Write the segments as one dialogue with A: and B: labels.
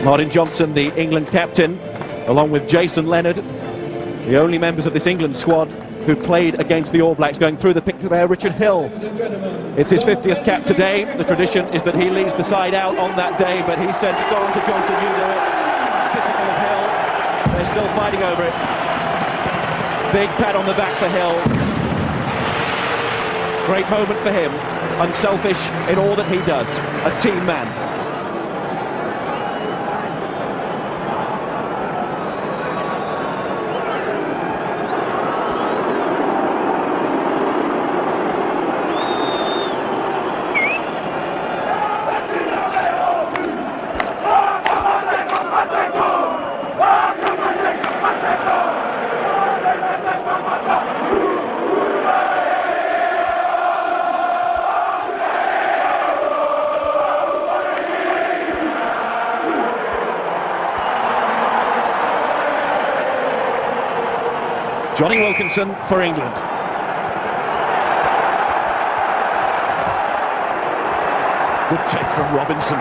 A: Martin Johnson, the England captain, along with Jason Leonard, the only members of this England squad who played against the All Blacks. Going through the picture there, Richard Hill. It's his 50th cap today. The tradition is that he leads the side out on that day, but he said, go on to Johnson, you do it. Typical of Hill. They're still fighting over it. Big pat on the back for Hill. Great moment for him. Unselfish in all that he does. A team man. Johnny Wilkinson for England. Good take from Robinson.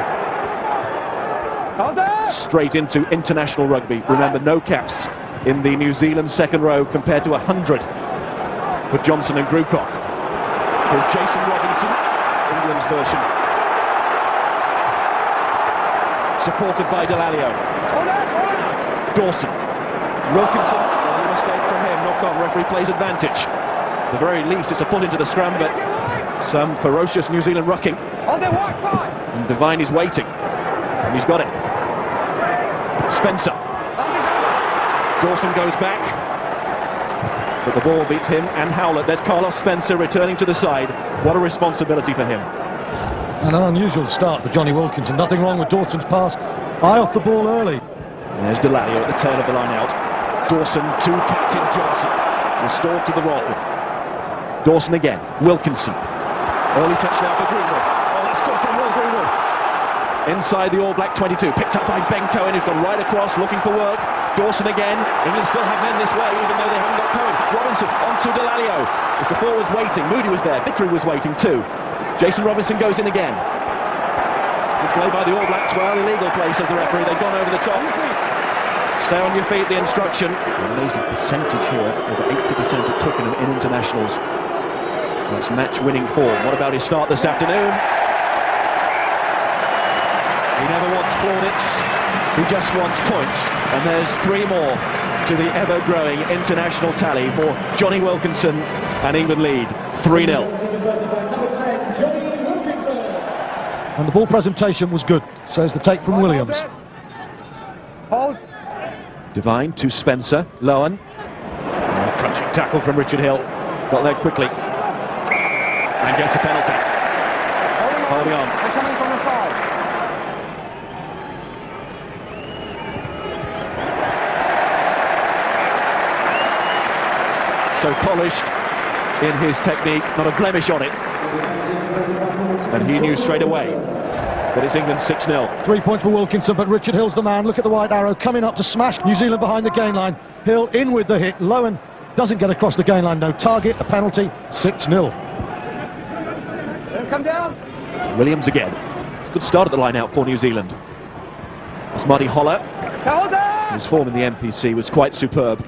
A: Straight into international rugby. Remember, no caps in the New Zealand second row compared to 100 for Johnson and Grewcock. Here's Jason Robinson, England's version. Supported by Delalio. Dawson. Wilkinson. Mistake from him, knock on, referee plays advantage. At the very least, it's a pull into the scrum, but some ferocious New Zealand rucking. And Devine is waiting, and he's got it. Spencer. Dawson goes back, but the ball beats him and Howlett. There's Carlos Spencer returning to the side. What a responsibility for him.
B: And an unusual start for Johnny Wilkinson. Nothing wrong with Dawson's pass. Eye off the ball early.
A: And there's Delalio at the tail of the line out. Dawson to Captain Johnson, restored to the roll. Dawson again, Wilkinson. Early touch now for Greenwood. Oh, that's good from Will Greenwood. Inside the All Black 22, picked up by Ben Cohen, who's gone right across, looking for work. Dawson again. England still have men this way, even though they haven't got Cohen. Robinson onto Delalio. As the forwards waiting, Moody was there, Vickery was waiting too. Jason Robinson goes in again. Good play by the All Blacks, well, illegal play, says the referee. They've gone over the top. Stay on your feet, the instruction. Amazing percentage here, over 80% at Twickenham in internationals. That's match-winning form. What about his start this afternoon? He never wants plaudits, he just wants points. And there's 3 more to the ever-growing international tally for Johnny Wilkinson, and England lead 3-0.
B: And the ball presentation was good, says the take from Williams.
C: Hold.
A: Devine to Spencer, Lowen. Crunching tackle from Richard Hill. Got there quickly. And gets a penalty. Holding on.
C: They're coming from the side.
A: So polished in his technique, not a blemish on it. And he knew straight away. But it's England 6-0.
B: 3 points for Wilkinson, but Richard Hill's the man. Look at the white arrow coming up to smash New Zealand behind the gain line. Hill in with the hit. Lowen doesn't get across the gain line. No target, a penalty, 6-0.
C: Come down.
A: Williams again. It's a good start at the line out for New Zealand. That's Marty Holler. His form in the MPC was quite superb.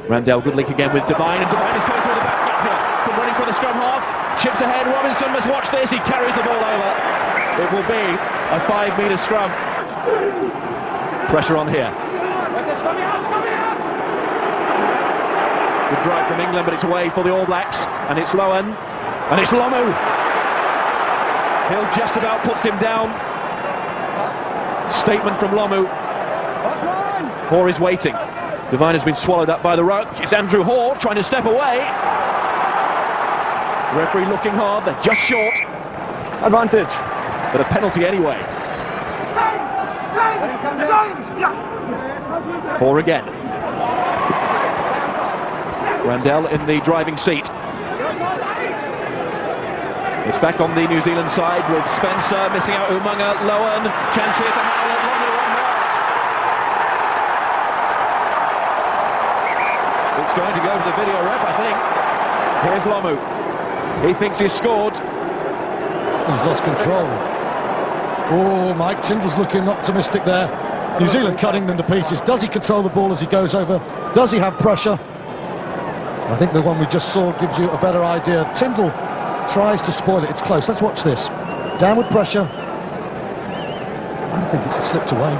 A: Randell, good link again with Devine, and Devine is coming through the back gap here. From running for the scrum half. Chips ahead. Robinson must watch this. He carries the ball over. It will be a 5-metre scrum. Pressure on here. Good drive from England, but it's away for the All Blacks. And it's Lowen. And it's Lomu. Hill just about puts him down. Statement from Lomu. Hoare is waiting. Devine has been swallowed up by the ruck. It's Andrew Hoare trying to step away. Referee looking hard. They're just short.
C: Advantage.
A: But a penalty anyway. Hoare again. Randell in the driving seat. It's back on the New Zealand side with Spencer missing out Umunga, Lowen. Chance here for Howlett. It's going to go to the video ref, I think. Here's Lomu. He thinks he's scored.
B: He's lost control. Oh, Mike Tindall's looking optimistic there. New Zealand cut England to pieces. Does he control the ball as he goes over? Does he have pressure? I think the one we just saw gives you a better idea. Tyndall tries to spoil it. It's close. Let's watch this. Downward pressure. I think it's slipped away.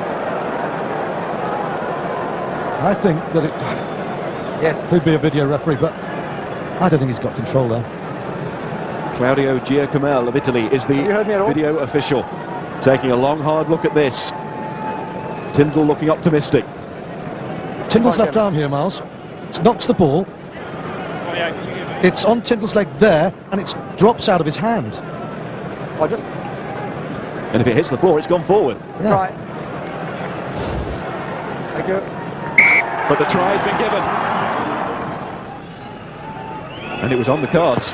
B: I think that it...
C: Yes.
B: He'd be a video referee, but I don't think he's got control there.
A: Claudio Giacomelli of Italy is the video official, taking a long, hard look at this. Tyndall looking optimistic.
B: Tyndall's left arm here, Miles. It knocks the ball. It's on Tyndall's leg there, and it drops out of his hand.
A: And if it hits the floor, it's gone forward.
B: Yeah.
C: Right. Thank you.
A: But the try has been given. And it was on the cards.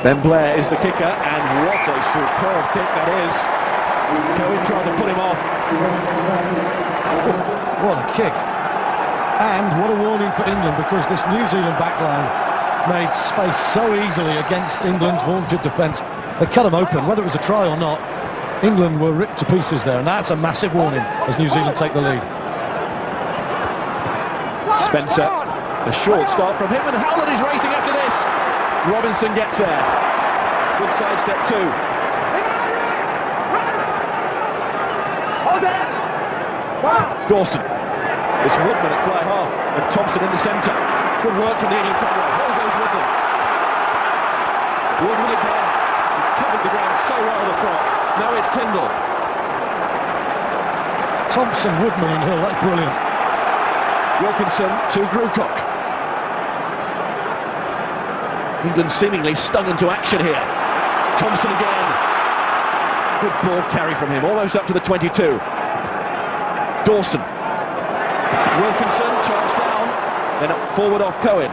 A: Ben Blair is the kicker, and what a superb kick that is. Cohen trying to put him off.
B: What a kick. And what a warning for England, because this New Zealand backline made space so easily against England's vaunted defence. They cut them open, whether it was a try or not. England were ripped to pieces there, and that's a massive warning as New Zealand take the lead.
A: Spencer, a short start from him, and Howland is racing after this. Robinson gets there. Good sidestep too. Dawson. It's Woodman at fly half, and Thompson in the centre. Good work from the England front row. There goes Woodman. Woodman again. He covers the ground so well at the prop. Now it's Tyndall.
B: Thompson, Woodman and Hill, that's brilliant.
A: Wilkinson to Grewcock. England seemingly stung into action here. Thompson again. Good ball carry from him, almost up to the 22. Dawson. Wilkinson charged down, then up forward off Cohen.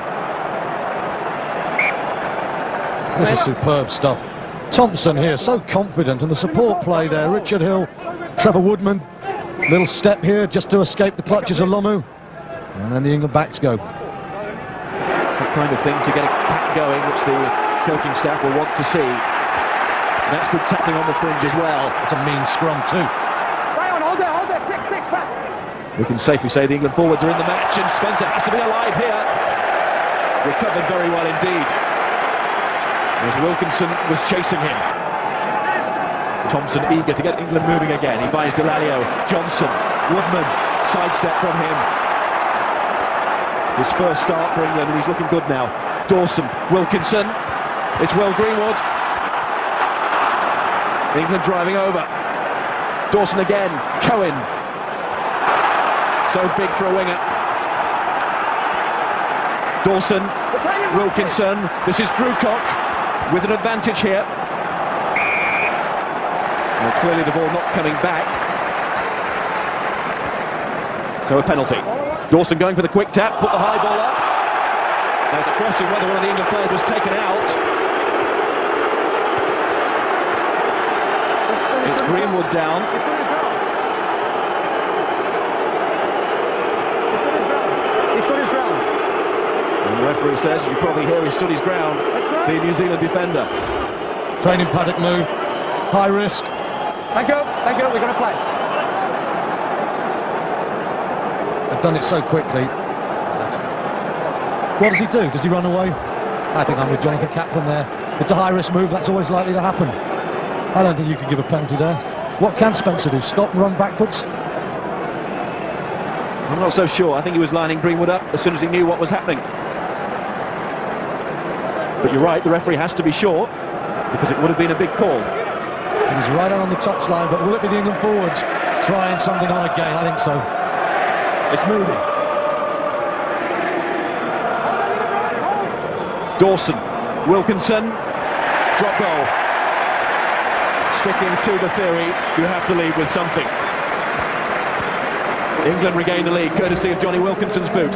B: This is superb stuff. Thompson here, so confident, and the support play there. Richard Hill, Trevor Woodman, little step here just to escape the clutches of Lomu, and then the England backs go.
A: It's the kind of thing to get a pack going, which the coaching staff will want to see. And that's good tackling on the fringe as well.
B: It's a mean scrum too.
C: Stay on, hold there, 6 back.
A: We can safely say the England forwards are in the match, and Spencer has to be alive here. Recovered very well indeed, as Wilkinson was chasing him. Thompson eager to get England moving again. He finds Delalio, Johnson, Woodman, sidestep from him. His first start for England, and he's looking good now. Dawson, Wilkinson, it's Will Greenwood. England driving over. Dawson again, Cohen. So big for a winger. Dawson, Wilkinson, this is Grewcock with an advantage here. Well, clearly the ball not coming back. So a penalty. Dawson going for the quick tap, put the high ball up. There's a question whether one of the England players was taken out. It's Greenwood down.
C: He stood his ground.
A: And the referee says, you probably hear, he stood his ground, the New Zealand defender.
B: Training paddock move, high risk.
C: Thank you, we're going to play.
B: They've done it so quickly. What does he do? Does he run away? I think I'm with Jonathan Kaplan there. It's a high risk move, that's always likely to happen. I don't think you can give a penalty there. What can Spencer do? Stop and run backwards?
A: I'm not so sure. I think he was lining Greenwood up as soon as he knew what was happening. But you're right, the referee has to be sure, because it would have been a big call.
B: He was right on the touchline, but will it be the England forwards trying something on again? I think so.
A: It's Moody. Dawson, Wilkinson, drop goal. Sticking to the theory, you have to lead with something. England regain the lead, courtesy of Johnny Wilkinson's boot.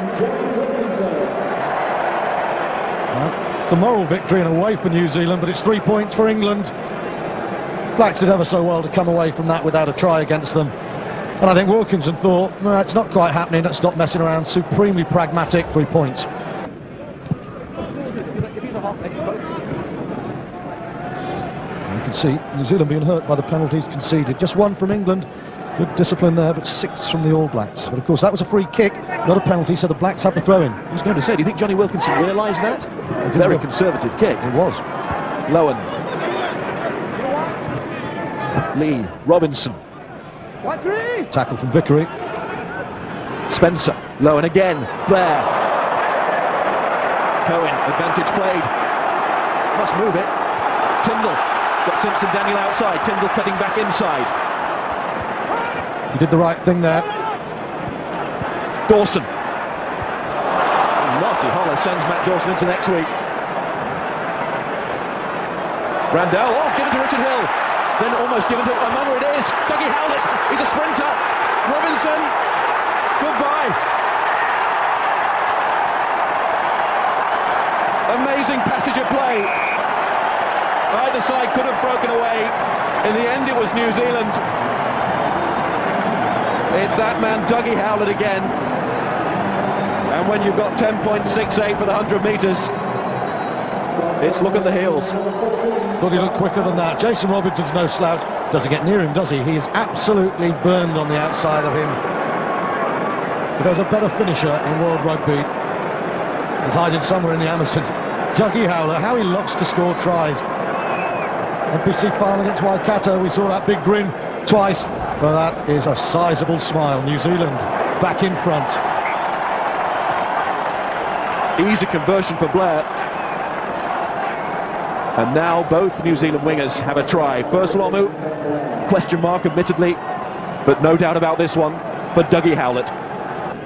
B: It's a moral victory in a way for New Zealand, but it's 3 points for England. Blacks did ever so well to come away from that without a try against them. And I think Wilkinson thought, no, it's not quite happening, let's stop messing around. Supremely pragmatic, 3 points. You can see New Zealand being hurt by the penalties conceded. Just one from England, Good discipline there, but 6 from the All Blacks. But of course that was a free kick, not a penalty, so the Blacks have the throw-in.
A: I was going to say, do you think Johnny Wilkinson realised that? Very conservative kick.
B: It was.
A: Lowen. Lee. Robinson.
C: 1-3.
B: Tackle from Vickery.
A: Spencer. Lowen again. Blair. Cohen. Advantage played. Must move it. Tyndall. Got Simpson Daniel outside. Tyndall cutting back inside.
B: He did the right thing there.
A: Dawson. Marty Holler sends Matt Dawson into next week. Randell, given to Richard Hill. Then almost given to Amanu, it is. Dougie Howlett, he's a sprinter. Robinson, goodbye. Amazing passage of play. Either side could have broken away. In the end, it was New Zealand. It's that man, Dougie Howlett, again. And when you've got 10.68 for the 100 metres, it's look at the heels.
B: Thought he looked quicker than that. Jason Robinson's no slouch. Doesn't get near him, does he? He is absolutely burned on the outside of him. But there's a better finisher in World Rugby. He's hiding somewhere in the Amazon. Dougie Howlett, how he loves to score tries. NBC final against Waikato, we saw that big grin twice. But that is a sizable smile. New Zealand back in front.
A: Easy conversion for Blair. And now both New Zealand wingers have a try. First Lomu, question mark admittedly, but no doubt about this one for Dougie Howlett.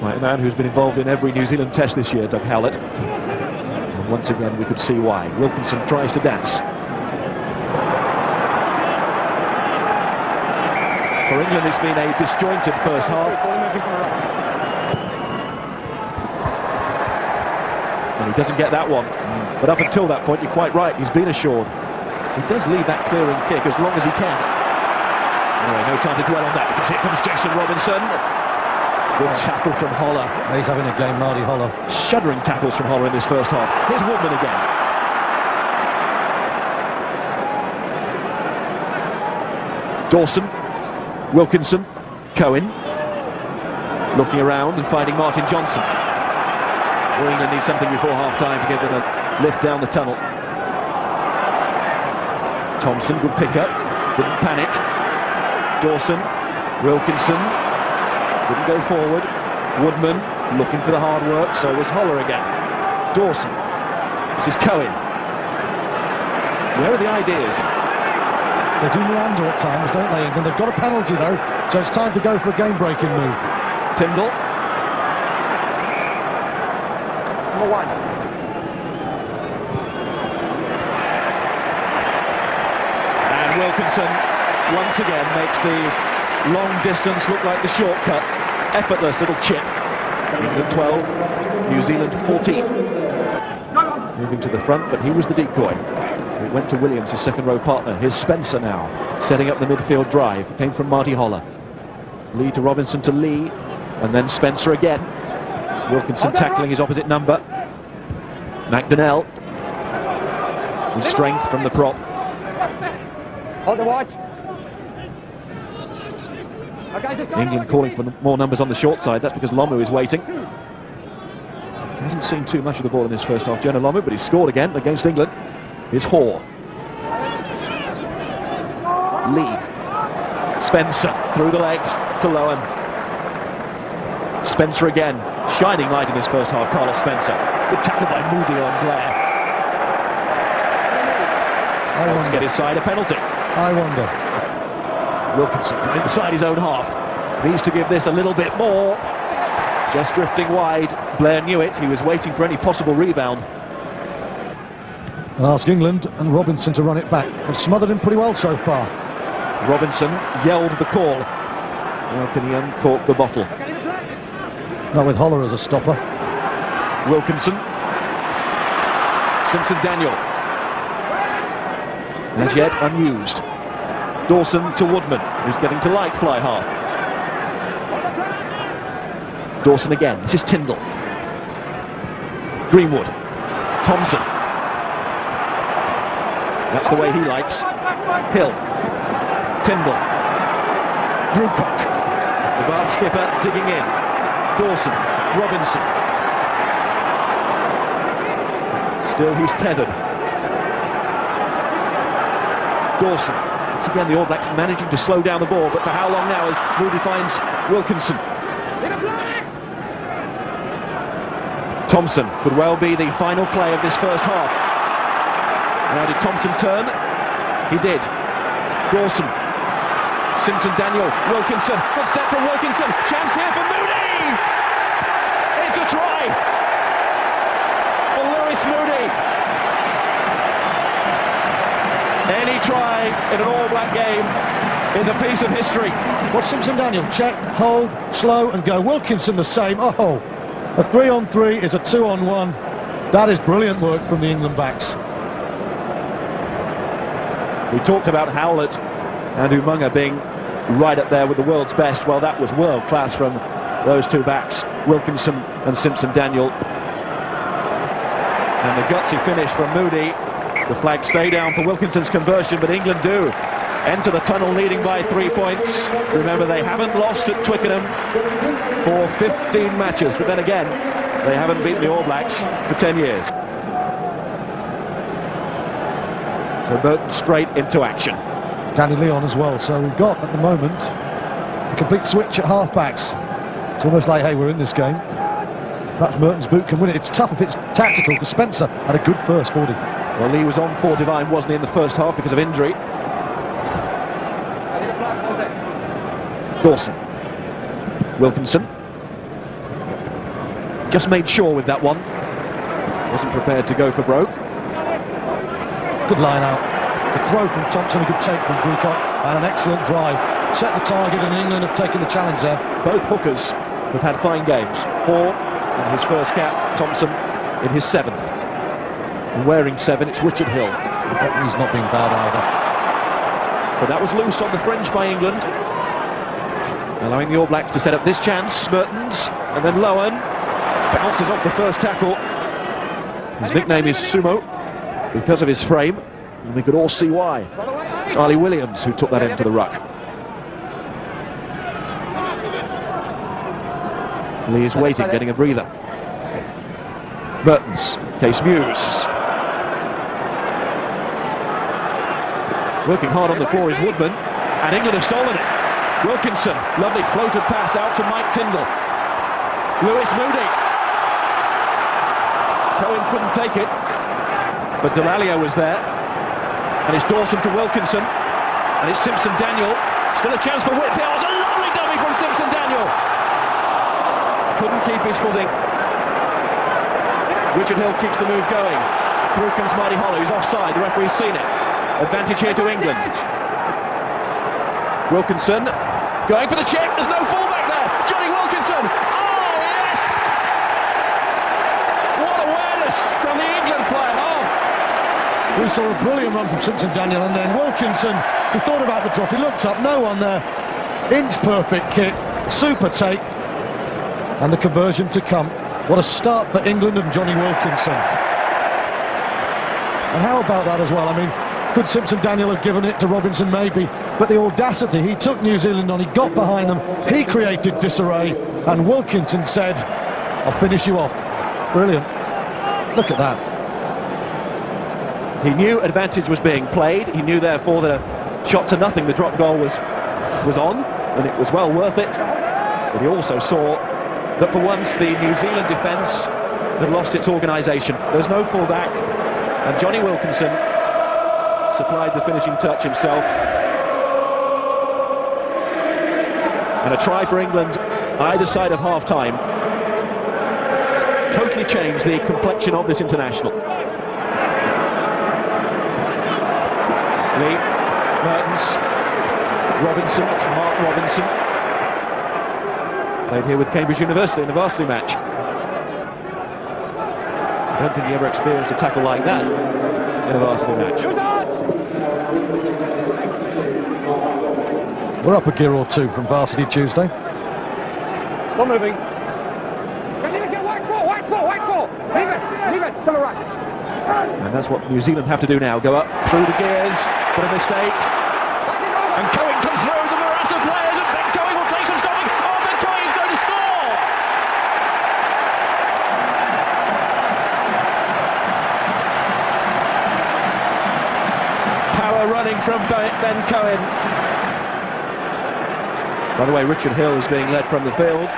A: Right, a man who's been involved in every New Zealand test this year, Doug Howlett. And once again we could see why. Wilkinson tries to dance. For England it's been a disjointed first half. And he doesn't get that one. But up until that point, you're quite right, he's been assured. He does leave that clearing kick as long as he can. Anyway, no time to dwell on that, because here comes Jason Robinson. Good tackle from Holler.
B: He's having a game, Marty Holler.
A: Shuddering tackles from Holler in this first half. Here's Woodman again. Dawson, Wilkinson, Cohen. Looking around and finding Martin Johnson. England needs something before half-time to give them a lift down the tunnel. Thompson, good pick-up, didn't panic. Dawson, Wilkinson, didn't go forward. Woodman, looking for the hard work, so was Holler again. Dawson, this is Cohen. Where are the ideas?
B: They do meander at times, don't they, England? They've got a penalty, though, so it's time to go for a game-breaking move.
A: Tyndall.
C: Number 1.
A: And Wilkinson once again makes the long distance look like the shortcut. Effortless little chip. England 12, New Zealand 14. Moving to the front, but he was the decoy. It went to Williams, his second row partner. Here's Spencer now, setting up the midfield drive. Came from Marty Holler. Lee to Robinson to Lee, and then Spencer again. Wilkinson tackling his opposite number. McDonnell with strength from the prop.
C: Hold the watch. Okay, just
A: England calling for more numbers on the short side. That's because Lomu is waiting. Hasn't seen too much of the ball in this first half, Jonah Lomu, but he's scored again against England. Here's Hoare. Lee. Spencer through the legs to Lowen. Spencer again, shining light in his first half, Carlos Spencer. Good tackle by Moody on Blair. Wants to get inside a penalty.
B: I wonder.
A: Wilkinson from inside his own half. Needs to give this a little bit more. Just drifting wide. Blair knew it. He was waiting for any possible rebound.
B: And ask England and Robinson to run it back. They've smothered him pretty well so far.
A: Robinson yelled the call. Now can he uncork the bottle?
B: Not with Holler as a stopper.
A: Wilkinson. Simpson Daniel. As yet unused. Dawson to Woodman, who's getting to like fly half. Dawson again. This is Tyndall. Greenwood. Thompson. That's the way he likes. Hill. Tyndall. Brewcock. skipper digging in. Dawson, Robinson. Still he's tethered. Dawson. Once again the All Blacks managing to slow down the ball, but for how long now as Moody finds Wilkinson. Thompson could well be the final play of this first half. Now did Thompson turn? He did. Dawson. Simpson, Daniel, Wilkinson. Good step from Wilkinson. Chance here for Moody! It's a try! For Lewis Moody. Any try in an All Black game is a piece of history.
B: Well, Simpson, Daniel, check, hold, slow and go. Wilkinson the same. Oh, a 3-on-3 is a 2-on-1. That is brilliant work from the England backs.
A: We talked about Howlett and Umunga being right up there with the world's best. Well, that was world class from those two backs, Wilkinson and Simpson Daniel. And the gutsy finish from Moody. The flag stay down for Wilkinson's conversion, but England do enter the tunnel leading by 3 points. Remember, they haven't lost at Twickenham for 15 matches, but then again, they haven't beaten the All Blacks for 10 years. So Burton straight into action.
B: Danny Leon as well, so we've got, at the moment, a complete switch at half-backs. It's almost like, hey, we're in this game. Perhaps Merton's boot can win it. It's tough if it's tactical, because Spencer had a good first 40.
A: Well, Lee was on for Devine, wasn't he, in the first half because of injury. Dawson. Wilkinson. Just made sure with that one. Wasn't prepared to go for broke.
B: Good line out. A throw from Thompson, a good take from Brewcock, and an excellent drive. Set the target, and England have taken the challenge there.
A: Both hookers have had fine games. Hall in his first cap, Thompson in his 7th. And wearing 7, it's Richard Hill.
B: He's not been bad either.
A: But that was loose on the fringe by England, allowing the All Blacks to set up this chance. Mertens, and then Lowen bounces off the first tackle. His nickname is Sumo because of his frame, and we could all see why. It's Ali Williams who took that into the ruck. Lee is waiting, getting a breather. Mertens, Case Muse. Working hard on the floor is Woodman, and England have stolen it. Wilkinson, lovely floated pass out to Mike Tyndall. Lewis Moody. Cohen couldn't take it, but Delalio was there. And it's Dawson to Wilkinson, and it's Simpson Daniel. Still a chance for Whitfield. Oh, it's a lovely dummy from Simpson Daniel. Couldn't keep his footing. Richard Hill keeps the move going. Through comes Marty Hollow. He's offside. The referee's seen it. Advantage here to England. Wilkinson going for the check. There's no fullback there. Johnny Wilkinson. Oh, yes! What awareness from the England player.
B: We saw a brilliant run from Simpson Daniel, and then Wilkinson, he thought about the drop, he looked up, no one there. Inch perfect kick, super take, and the conversion to come. What a start for England and Johnny Wilkinson. And how about that as well? I mean, could Simpson Daniel have given it to Robinson? Maybe, but the audacity, he took New Zealand on, he got behind them, he created disarray, and Wilkinson said, I'll finish you off. Brilliant. Look at that.
A: He knew advantage was being played. He knew, therefore, that a shot to nothing, the drop goal was on, and it was well worth it. But he also saw that for once the New Zealand defence had lost its organisation. There's no fullback, and Johnny Wilkinson supplied the finishing touch himself. And a try for England either side of half-time. Totally changed the complexion of this international. Lee, Mertens, Robinson, it's Mark Robinson. Played here with Cambridge University in a varsity match. I don't think he ever experienced a tackle like that in a varsity match.
B: We're up a gear or two from Varsity Tuesday.
C: Stop moving. White four. Leave it, still right.
A: And that's what New Zealand have to do now, go up through the gears, but a mistake. And Cohen comes through, the morass of players, and Ben Cohen will take some stopping. Oh, Ben Cohen from Ben Cohen. By the way, Richard Hill is being led from the field.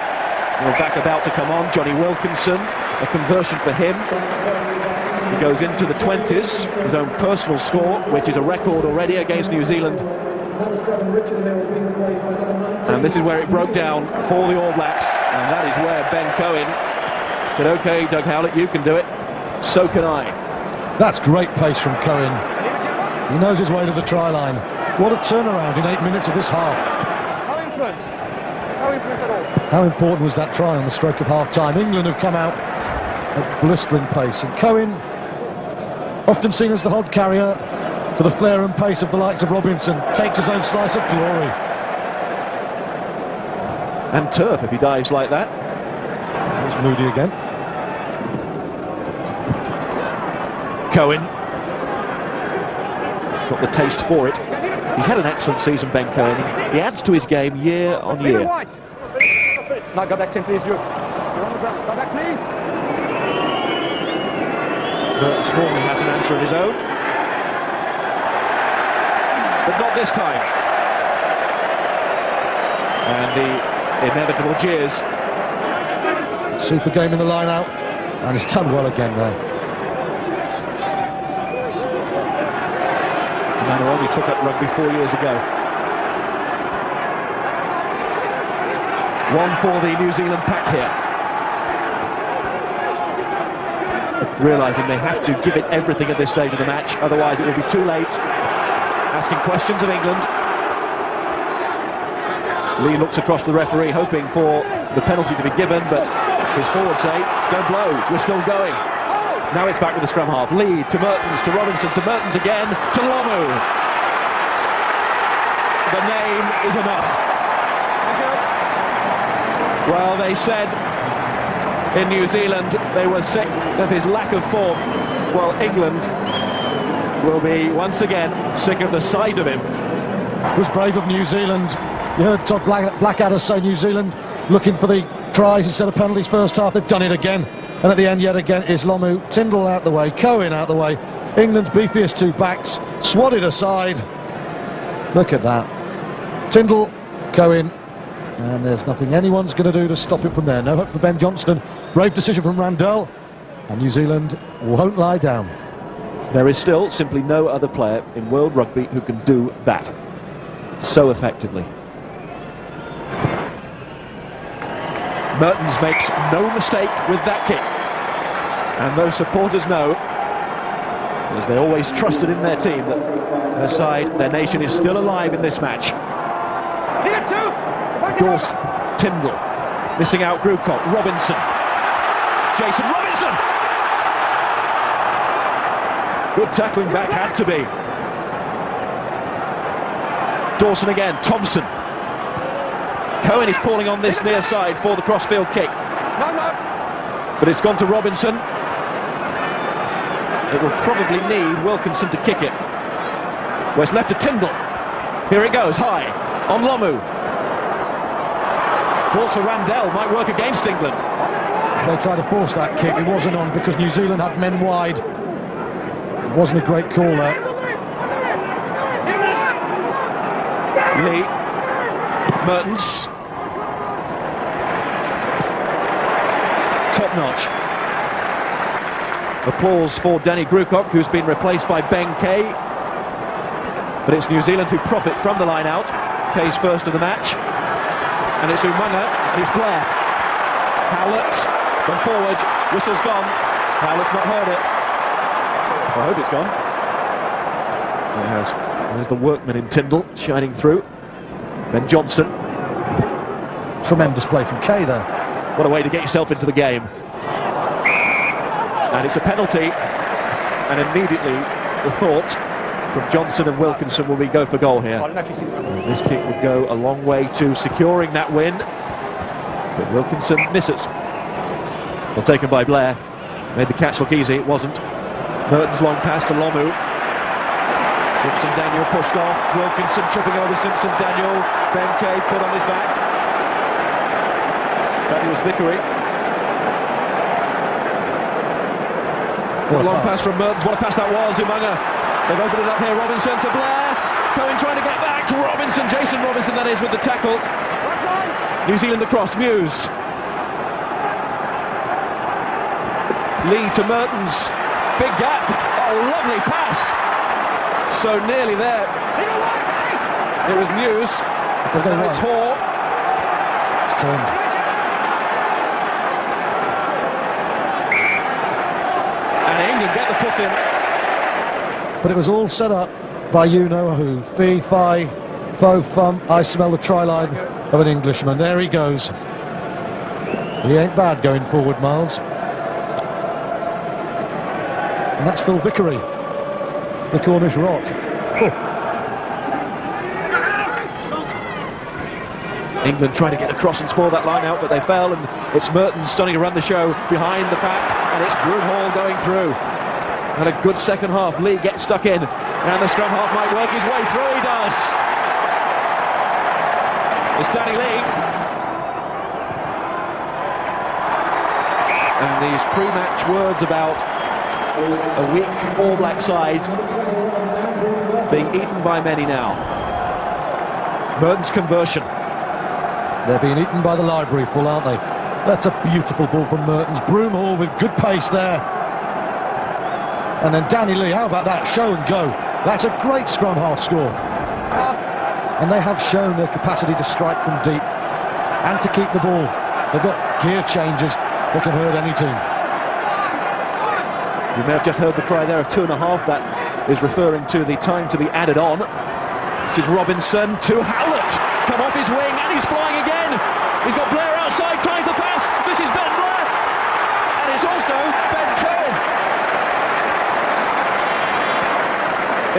A: We're back about to come on. Johnny Wilkinson, a conversion for him. He goes into the 20s, his own personal score, which is a record already against New Zealand. And this is where it broke down for the All Blacks, and that is where Ben Cohen said, OK, Doug Howlett, you can do it, so can I.
B: That's great pace from Cohen. He knows his way to the try line. What a turnaround in 8 minutes of this half.
C: No influence. No influence at all.
B: How important was that try on the stroke of half-time? England have come out at blistering pace, and Cohen, often seen as the hod carrier for the flair and pace of the likes of Robinson, takes his own slice of glory.
A: And turf if he dives like that.
B: There's Moody again.
A: Cohen. He's got the taste for it. He's had an excellent season, Ben Cohen. He adds to his game year on year.
C: Now go back 10, please. You're on the ground. Go back, please.
A: Mertens normally has an answer of his own, but not this time. And the inevitable jeers.
B: Super game in the line out, and he's done well again there.
A: The man who only took up rugby 4 years ago. One for the New Zealand pack here. Realising they have to give it everything at this stage of the match, otherwise it will be too late. Asking questions of England. Lee looks across to the referee, hoping for the penalty to be given, but his forwards say, don't blow, we're still going. Now it's back with the scrum half. Lee to Mertens, to Robinson, to Mertens again, to Lomu. The name is enough. Well, they said in New Zealand they were sick of his lack of form. Well, England will be once again sick of the sight of him.
B: It was brave of New Zealand. You heard Todd Blackadder say New Zealand looking for the tries instead of penalties first half. They've done it again, and at the end yet again is Lomu. Tyndall out the way, Cohen out the way. England's beefiest two backs swatted aside. Look at that. Tyndall, Cohen, and there's nothing anyone's going to do to stop it from there. No hope for Ben Johnston. Brave decision from Randell, and New Zealand won't lie down.
A: There is still simply no other player in world rugby who can do that so effectively. Mertens makes no mistake with that kick, and those supporters know, as they always trusted in their team, that their side, their nation is still alive in this match. Dawson, Tyndall, missing out Grewcock, Robinson, Jason Robinson! Good tackling back, had to be. Dawson again, Thompson. Cohen is calling on this near side for the crossfield kick. But it's gone to Robinson. It will probably need Wilkinson to kick it. Well, it's left to Tyndall. Here it goes, high, on Lomu. Force for Randell might work against England.
B: They tried to force that kick, it wasn't on because New Zealand had men wide. It wasn't a great call there.
A: Lee, Mertens. Top notch. Applause for Danny Grewcock, who's been replaced by Ben Kay. But it's New Zealand who profit from the line out. Kay's first of the match. And it's Umaga, and it's Blair. Howlett, gone forward, whistle's gone. Howlett's not heard it. I hope it's gone. It has. There's the workman in Tyndall shining through. Ben Johnston.
B: Tremendous play from Kay there.
A: What a way to get yourself into the game. And it's a penalty, and immediately the thought from Johnson and Wilkinson will be go for goal here. And this kick would go a long way to securing that win, but Wilkinson misses. Well, taken by Blair. Made the catch look easy, it wasn't. Mertens long pass to Lomu. Simpson-Daniel pushed off. Wilkinson tripping over Simpson-Daniel. Ben Kay put on his back. That was Vickery. What a long pass from Mertens. What a pass that was. Umaga. They've opened it up here. Robinson to Blair. Cohen trying to get back. Robinson, Jason Robinson that is, with the tackle. New Zealand across, Muse. Lee to Mertens. Big gap. Oh, lovely pass. So nearly there. It was Muse. Now it's Hoare.
B: It's turned.
A: And England get the put in.
B: But it was all set up by you know who. Fee, fi, fo, fum. I smell the try line of an Englishman. There he goes. He ain't bad going forward, Miles. And that's Phil Vickery, the Cornish Rock.
A: England trying to get across and spoil that line out, but they fell, and it's Mertens starting to run the show behind the pack, and it's Broomhall going through. And a good second half. Lee gets stuck in, and the scrum half might work his way through. He does. It's Danny Lee. And these pre-match words about a weak All Black side being eaten by many now. Mertens' conversion.
B: They're being eaten by the library full, aren't they? That's a beautiful ball from Mertens. Broomhall with good pace there. And then Danny Lee, how about that? Show and go. That's a great scrum half score. And they have shown their capacity to strike from deep and to keep the ball. They've got gear changes that can hurt any team.
A: You may have just heard the cry there of 2.5. That is referring to the time to be added on. This is Robinson to Howlett. Come off his wing, and he's flying again. He's got Blair outside, ties the pass. This is Ben Blair. And it's also Ben Cohen.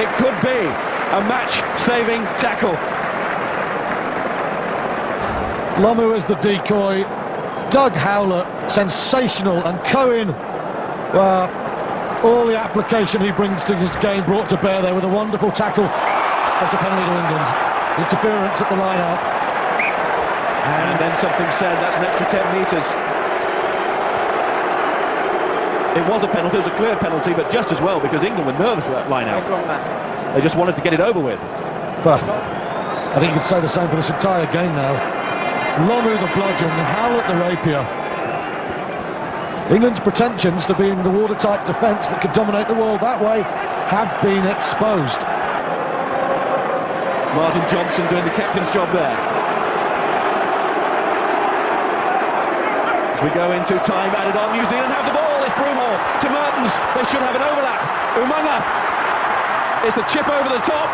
A: It could be a match-saving tackle.
B: Lomu as the decoy. Doug Howlett, sensational. And Cohen, well, all the application he brings to his game brought to bear there with a wonderful tackle. That's a penalty to England. Interference at the line out.
A: And then something said that's an extra 10 metres. It was a penalty, it was a clear penalty, but just as well because England were nervous at that line out. They just wanted to get it over with.
B: Well, I think you could say the same for this entire game now. Lomu the bludgeon, Howlett the rapier. England's pretensions to being the watertight defence that could dominate the world that way have been exposed.
A: Martin Johnson doing the captain's job there. As we go into time added on, New Zealand have the ball. It's Broomhall to Mertens. They should have an overlap. Umaga. It's the chip over the top,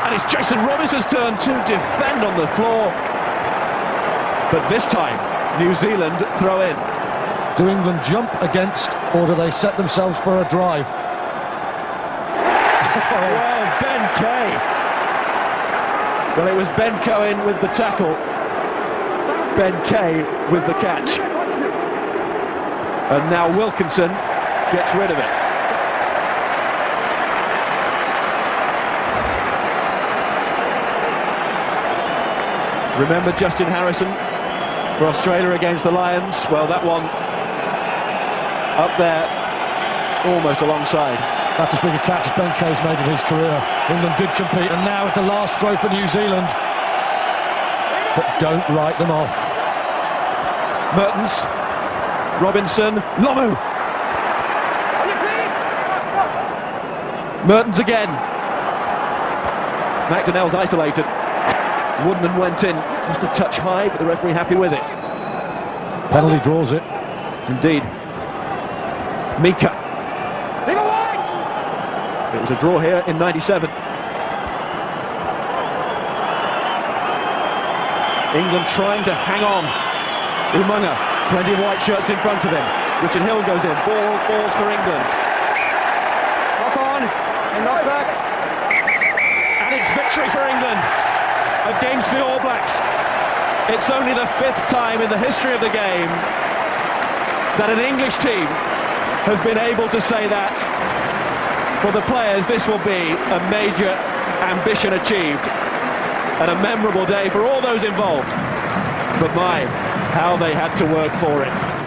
A: and it's Jason Robinson's turn to defend on the floor. But this time, New Zealand throw in.
B: Do England jump against, or do they set themselves for a drive?
A: Well, Ben Kay. Well, it was Ben Cohen with the tackle. Ben Kay with the catch. And now Wilkinson gets rid of it. Remember Justin Harrison for Australia against the Lions? Well, that one up there, almost alongside.
B: That's as big a catch as Ben Kay's made in his career. England did compete, and now it's a last throw for New Zealand. But don't write them off.
A: Mertens, Robinson, Lomu. Mertens again. McDonnell's isolated. Woodman went in, just a touch high, but the referee happy with it.
B: Penalty draws it.
A: Indeed. Mika. It was a draw here in 97. England trying to hang on. Umaga, plenty of white shirts in front of him. Richard Hill goes in, ball falls for England.
C: Knock on, and knock back.
A: And it's victory for England against the All Blacks. It's only the 5th time in the history of the game that an English team has been able to say that. For the players, this will be a major ambition achieved and a memorable day for all those involved. But my, how they had to work for it.